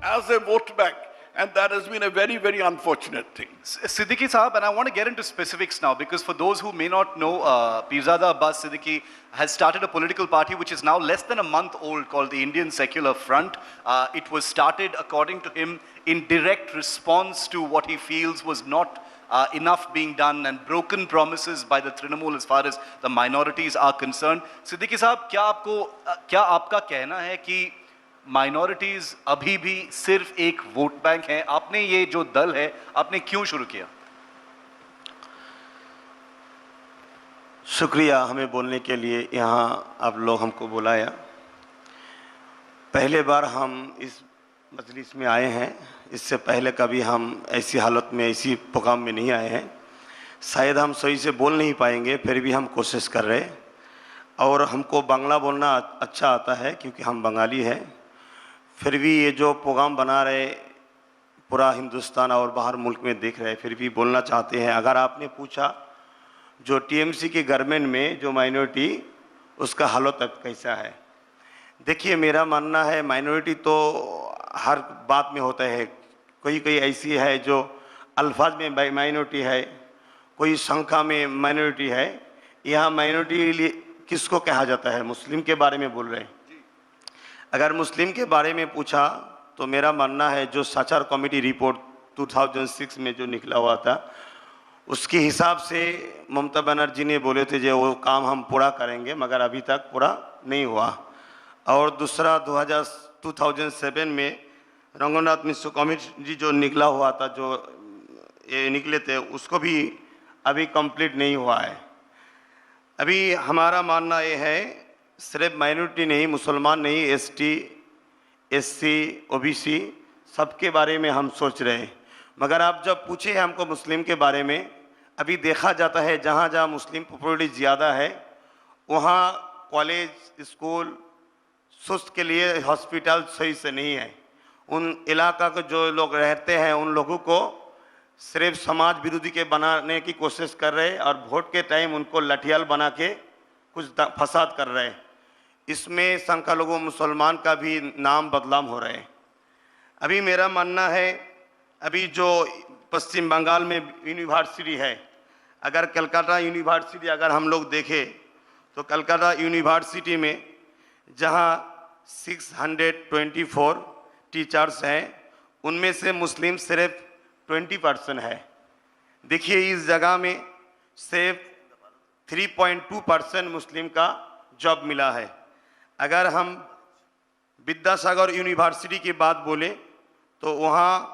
as a vote bank. And that has been a very, very unfortunate thing. Siddiqui Sahab, and I want to get into specifics now, because for those who may not know, Pirzada Abbas Siddiqui has started a political party which is now less than a month old, called the Indian Secular Front. It was started, according to him, in direct response to what he feels was not enough being done and broken promises by the Trinamool as far as the minorities are concerned. Siddiqui Sahab, क्या आपका कहना है कि minorities अभी भी सिर्फ एक vote bank है? आपने ये जो दल है, आपने क्यों शुरू किया? शुक्रिया हमें बोलने के लिए, यहाँ आप लोग हमको बुलाया। पहले बार हम इस मजलिस में आए हैं, इससे पहले कभी हम ऐसी हालत में, ऐसी प्रोग्राम में नहीं आए हैं। शायद हम सही से बोल नहीं पाएंगे, फिर भी हम कोशिश कर रहे हैं। और हमको बांग्ला बोलना अच्छा आता है क्योंकि हम बंगाली हैं। फिर भी ये जो प्रोग्राम बना रहे, पूरा हिंदुस्तान और बाहर मुल्क में देख रहे, फिर भी बोलना चाहते हैं। अगर आपने पूछा जो टीएमसी की गवर्नमेंट में जो माइनॉरिटी, उसका हालत अब कैसा है, देखिए मेरा मानना है माइनॉरिटी तो हर बात में होता है। कोई कोई ऐसी है जो अल्फाज में माइनॉरिटी है, कोई संख्या में माइनॉरिटी है। यहाँ माइनॉरिटी किसको कहा जाता है? मुस्लिम के बारे में बोल रहे हैं। अगर मुस्लिम के बारे में पूछा तो मेरा मानना है जो साचार कमेटी रिपोर्ट 2006 में जो निकला हुआ था, उसके हिसाब से ममता बनर्जी ने बोले थे जो वो काम हम पूरा करेंगे, मगर अभी तक पूरा नहीं हुआ। और दूसरा 2007 में रंगनाथ मिश्र कमेटी जो निकला हुआ था, जो ये निकले थे, उसको भी अभी कंप्लीट नहीं हुआ है। अभी हमारा मानना ये है सिर्फ माइनॉरिटी नहीं, मुसलमान नहीं, एसटी, एससी, ओबीसी सबके बारे में हम सोच रहे हैं। मगर आप जब पूछे हमको मुस्लिम के बारे में, अभी देखा जाता है जहाँ जहाँ मुस्लिम पॉपुलेशन ज़्यादा है वहाँ कॉलेज, स्कूल, सुस्त के लिए हॉस्पिटल सही से नहीं है। उन इलाका के जो लोग रहते हैं उन लोगों को सिर्फ समाज विरोधी के बनाने की कोशिश कर रहे हैं और वोट के टाइम उनको लठियाल बना के कुछ फसाद कर रहे हैं। इसमें संख्या लोगों मुसलमान का भी नाम बदनाम हो रहे हैं। अभी मेरा मानना है, अभी जो पश्चिम बंगाल में यूनिवर्सिटी है, अगर कलकत्ता यूनिवर्सिटी अगर हम लोग देखें तो कलकत्ता यूनिवर्सिटी में जहां 624 टीचर्स हैं, उनमें से मुस्लिम सिर्फ 20% है। देखिए इस जगह में सिर्फ 3.2% मुस्लिम का जॉब मिला है। अगर हम विद्यासागर यूनिवर्सिटी की बात बोले तो वहाँ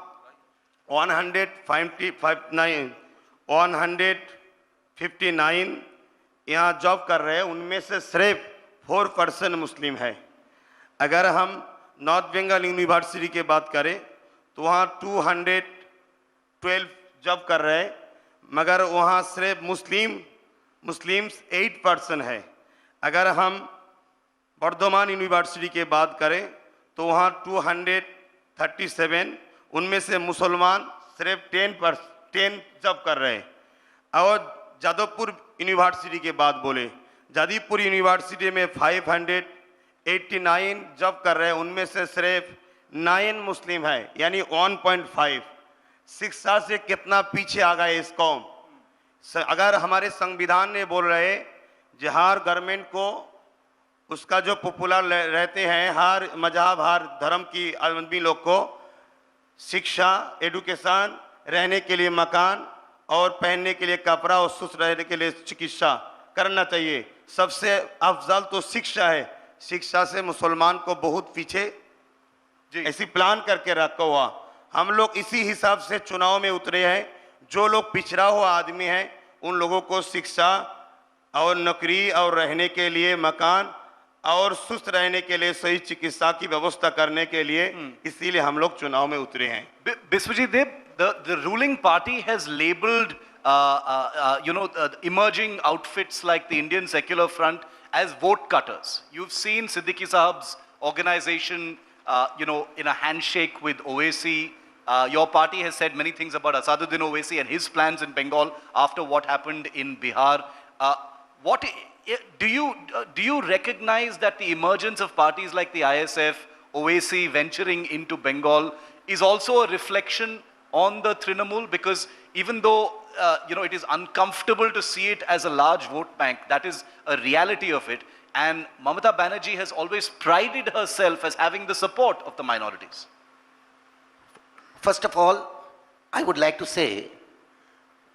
159 यहाँ जॉब कर रहे हैं, उनमें से सिर्फ 4% मुस्लिम है। अगर हम नॉर्थ बंगाल यूनिवर्सिटी की बात करें तो वहाँ 212 जॉब कर रहे हैं, मगर वहाँ सिर्फ मुस्लिम्स 8% है। अगर हम बर्धमान यूनिवर्सिटी की बात करें तो वहाँ 237, उनमें से मुसलमान सिर्फ 10 जॉब कर रहे हैं। और जादवपुर यूनिवर्सिटी की बात बोले, जादवपुर यूनिवर्सिटी में 589 जॉब कर रहे हैं, उनमें से सिर्फ 9 मुस्लिम है, यानी 1.5। शिक्षा से कितना पीछे आ गए इस कौम। अगर हमारे संविधान ने बोल रहे कि हर गवर्नमेंट को उसका जो पॉपुलर रहते हैं, हर मजहब, हर धर्म की आदमी लोग को शिक्षा, एडुकेशन, रहने के लिए मकान और पहनने के लिए कपड़ा और स्वस्थ रहने के लिए चिकित्सा करना चाहिए। सबसे अफजल तो शिक्षा है। शिक्षा से मुसलमान को बहुत पीछे ऐसी प्लान करके रखा हुआ। हम लोग इसी हिसाब से चुनाव में उतरे हैं। जो लोग पिछड़ा हुआ आदमी हैं उन लोगों को शिक्षा और नौकरी और रहने के लिए मकान और सुस्त रहने के लिए सही चिकित्सा की व्यवस्था करने के लिए इसीलिए हम लोग चुनाव में उतरे हैं। Biswajit Deb, the ruling party has labeled emerging outfits like the Indian Secular Front as vote cutters. You've seen Siddiqui Sahab's organization in a handshake with Owaisi. Your party has said many things about Asaduddin Owaisi and his plans in Bengal after what happened in Bihar. Do you recognize that the emergence of parties like the ISF Owaisi venturing into Bengal is also a reflection on the Trinamool, because even though it is uncomfortable to see it as a large vote bank, that is a reality of it. And Mamata Banerjee has always prided herself as having the support of the minorities. First of all, I would like to say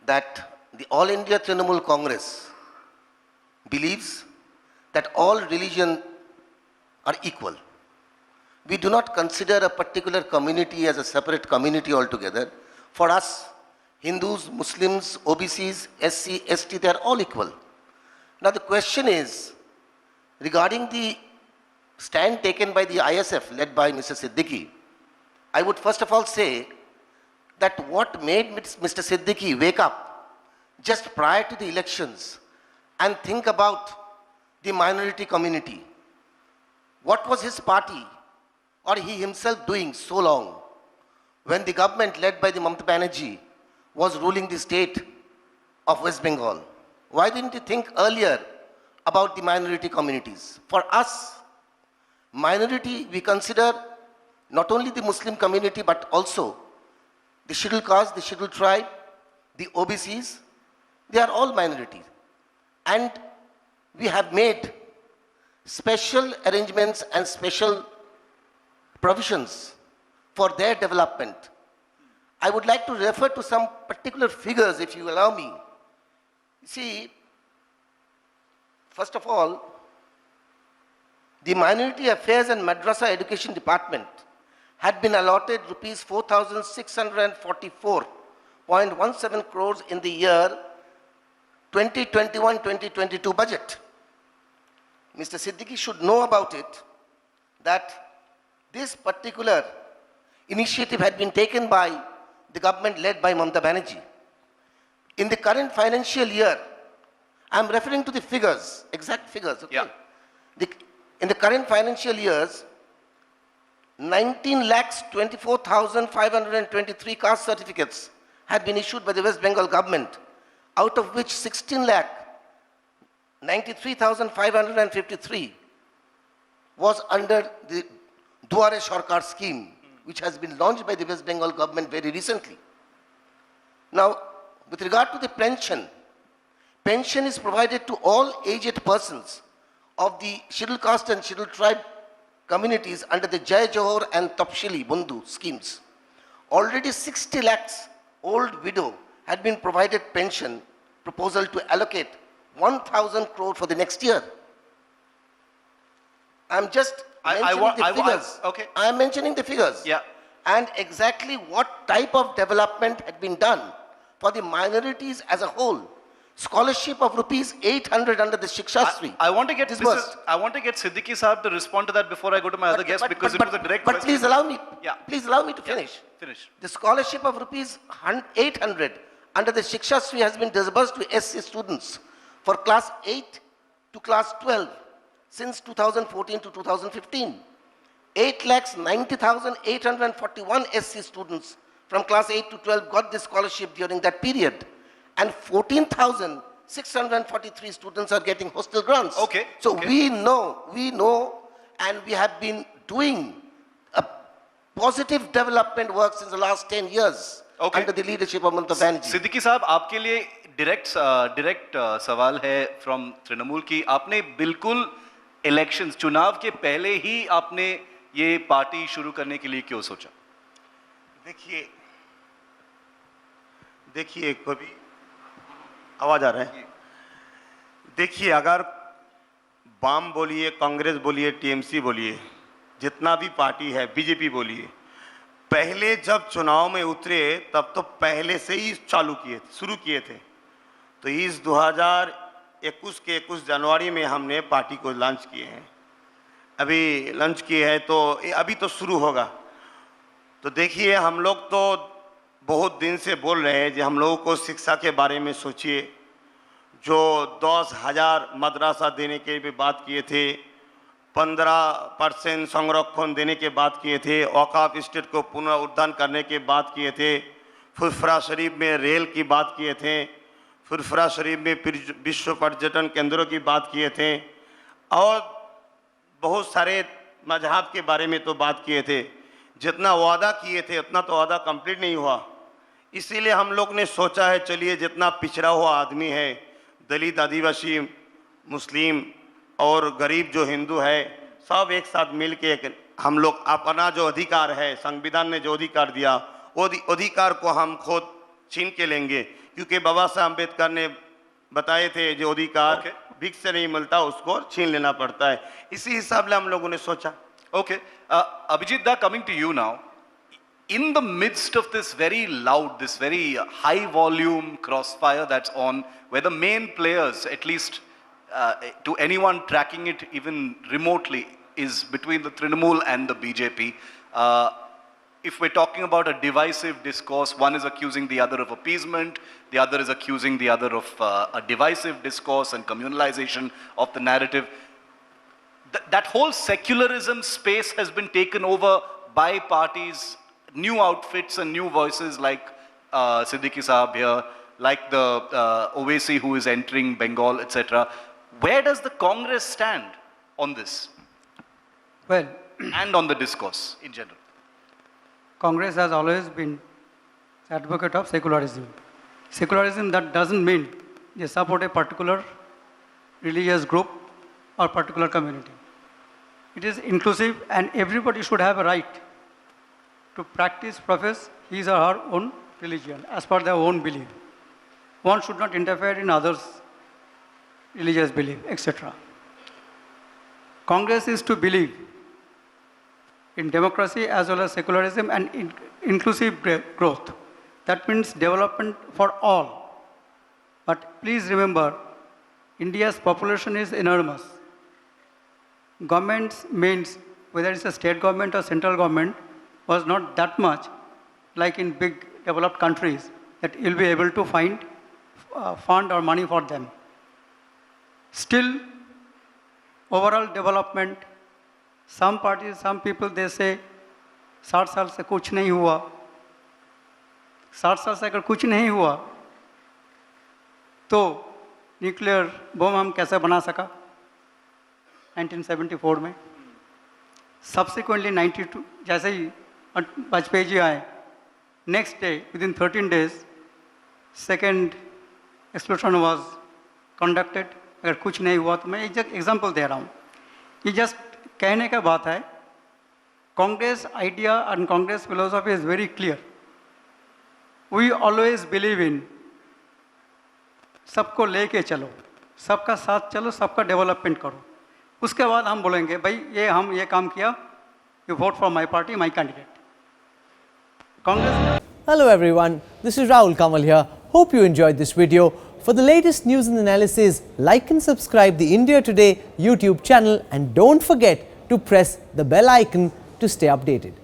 that the All India Trinamool Congress believes that all religions are equal. We do not consider a particular community as a separate community altogether. For us, Hindus, Muslims, OBCs, SC, ST, they are all equal. Now the question is, regarding the stand taken by the ISF led by Mr. Siddiqui, I would first of all say that what made Mr. Siddiqui wake up just prior to the elections and think about the minority community? What was his party or he himself doing so long when the government led by the Mamata Banerjee was ruling the state of West Bengal? Why didn't he think earlier about the minority communities? For us, minority we consider not only the Muslim community but also the scheduled caste, the scheduled tribe, the OBCs, they are all minorities. And we have made special arrangements and special provisions for their development. I would like to refer to some particular figures, if you allow me. See, first of all, the Minority Affairs and Madrasa Education Department had been allotted rupees 4,644.17 crores in the year 2021-2022 budget. Mr. Siddiqui should know about it, that this particular initiative had been taken by the government led by Mamata Banerjee. In the current financial year, I am referring to the figures, exact figures. Okay? Yeah. In the current financial years, 19,24,523 caste certificates had been issued by the West Bengal government, out of which 16,93,553 was under the Duare Sarkar scheme, which has been launched by the West Bengal government very recently. Now, with regard to the pension, pension is provided to all aged persons of the scheduled caste and scheduled tribe communities under the Jai Johor and Tapshili Bandhu schemes. Already 60 lakhs old widow had been provided pension proposal to allocate 1,000 crore for the next year. I'm just mentioning the figures. Okay. I am mentioning the figures. Yeah. And exactly what type of development had been done for the minorities as a whole. Scholarship of rupees 800 under the Shikshasri. I want to get disbursed. I want to get Siddiqui Saab to respond to that before I go to my other guest, because it was a direct But question. please allow me. Yeah. Please allow me to Yeah, finish. finish. The scholarship of rupees 800 under the Shikshasri has been disbursed to SC students for class 8 to class 12 since 2014 to 2015. 8,90,841 SC students from class 8 to 12 got this scholarship during that period. And 14,643 students are getting hostel grants. Okay, So okay. we know, and we have been doing a positive development work since the last 10 years Okay. under the leadership of Mamata Banerjee. Siddiqui साहब, आपके लिए direct सवाल है from Trinamool की, आपने बिल्कुल elections, चुनाव के पहले ही आपने ये पार्टी शुरू करने के लिए क्यों सोचा? देखिए कभी आवाज आ रहा है? देखिए, अगर वाम बोलिए, कांग्रेस बोलिए, टीएमसी बोलिए, जितना भी पार्टी है, बीजेपी बोलिए, पहले जब चुनाव में उतरे तब तो पहले से ही शुरू किए थे। तो इस 2021 के 21 जनवरी में हमने पार्टी को लॉन्च किए हैं। अभी लॉन्च किए हैं तो अभी तो शुरू होगा। तो देखिए, हम लोग तो बहुत दिन से बोल रहे हैं कि हम लोगों को शिक्षा के बारे में सोचिए। जो 10,000 मदरसा देने के भी बात किए थे, 15% संरक्षण देने के बात किए थे, औकाफ स्टेट को पुनरुद्धार करने के बात किए थे, फुरफुरा शरीफ में रेल की बात किए थे, फुरफुरा शरीफ में विश्व पर्यटन केंद्रों की बात किए थे, और बहुत सारे मजहब के बारे में तो बात किए थे, जितना वादा किए थे उतना तो वादा कंप्लीट नहीं हुआ। इसीलिए हम लोग ने सोचा है चलिए जितना पिछड़ा हुआ आदमी है, दलित, आदिवासी, मुस्लिम और गरीब जो हिंदू है, सब एक साथ मिल के हम लोग अपना जो अधिकार है, संविधान ने जो अधिकार दिया वो अधिकार को हम खुद छीन के लेंगे, क्योंकि बाबा साहब अम्बेडकर ने बताए थे जो अधिकार भिख से नहीं मिलता उसको छीन लेना पड़ता है। इसी हिसाब से हम लोगों ने सोचा। Okay. Abhijit Da, coming to you now. In the midst of this very loud, this very high volume crossfire that's on, where the main players, at least to anyone tracking it even remotely, is between the Trinamool and the BJP. If we're talking about a divisive discourse, one is accusing the other of appeasement, the other is accusing the other of a divisive discourse and communalization of the narrative. That whole secularism space has been taken over by parties, new outfits and new voices like Siddiqui Saab here, like the Owaisi who is entering Bengal, etc. Where does the Congress stand on this? Well, and on the discourse in general? Congress has always been advocate of secularism. Secularism that doesn't mean they support a particular religious group or particular community. It is inclusive and everybody should have a right to practice, profess his or her own religion as per their own belief. One should not interfere in others' religious belief, etc. Congress is to believe in democracy as well as secularism and inclusive growth. That means development for all. But please remember, India's population is enormous. Government's means, whether it's a state government or central government, was not that much like in big developed countries that you'll be able to find fund or money for them. Still, overall development, some parties, some people, they say 60 साल से कुछ नहीं हुआ, 60 साल से अगर कुछ नहीं हुआ तो न्यूक्लियर बम हम कैसे बना सका 1974 में। सब्सिक्वेंटली 92 जैसे ही वाजपेयी जी आए, next day within 13 days second explosion was conducted. अगर कुछ नहीं हुआ तो मैं एक एग्जांपल दे रहा हूँ, ये जस्ट कहने का बात है। Congress idea and Congress philosophy is very clear. We always believe in सबको लेके चलो, सबका साथ चलो, सबका डेवलपमेंट करो। उसके बाद हम बोलेंगे भाई ये हम ये काम किया, you won't for my party, my candidate. Congress. Hello everyone, this is Rahul Kamal here. Hope you enjoyed this video. For the latest news and analysis, like and subscribe the India Today YouTube channel and don't forget to press the bell icon to stay updated.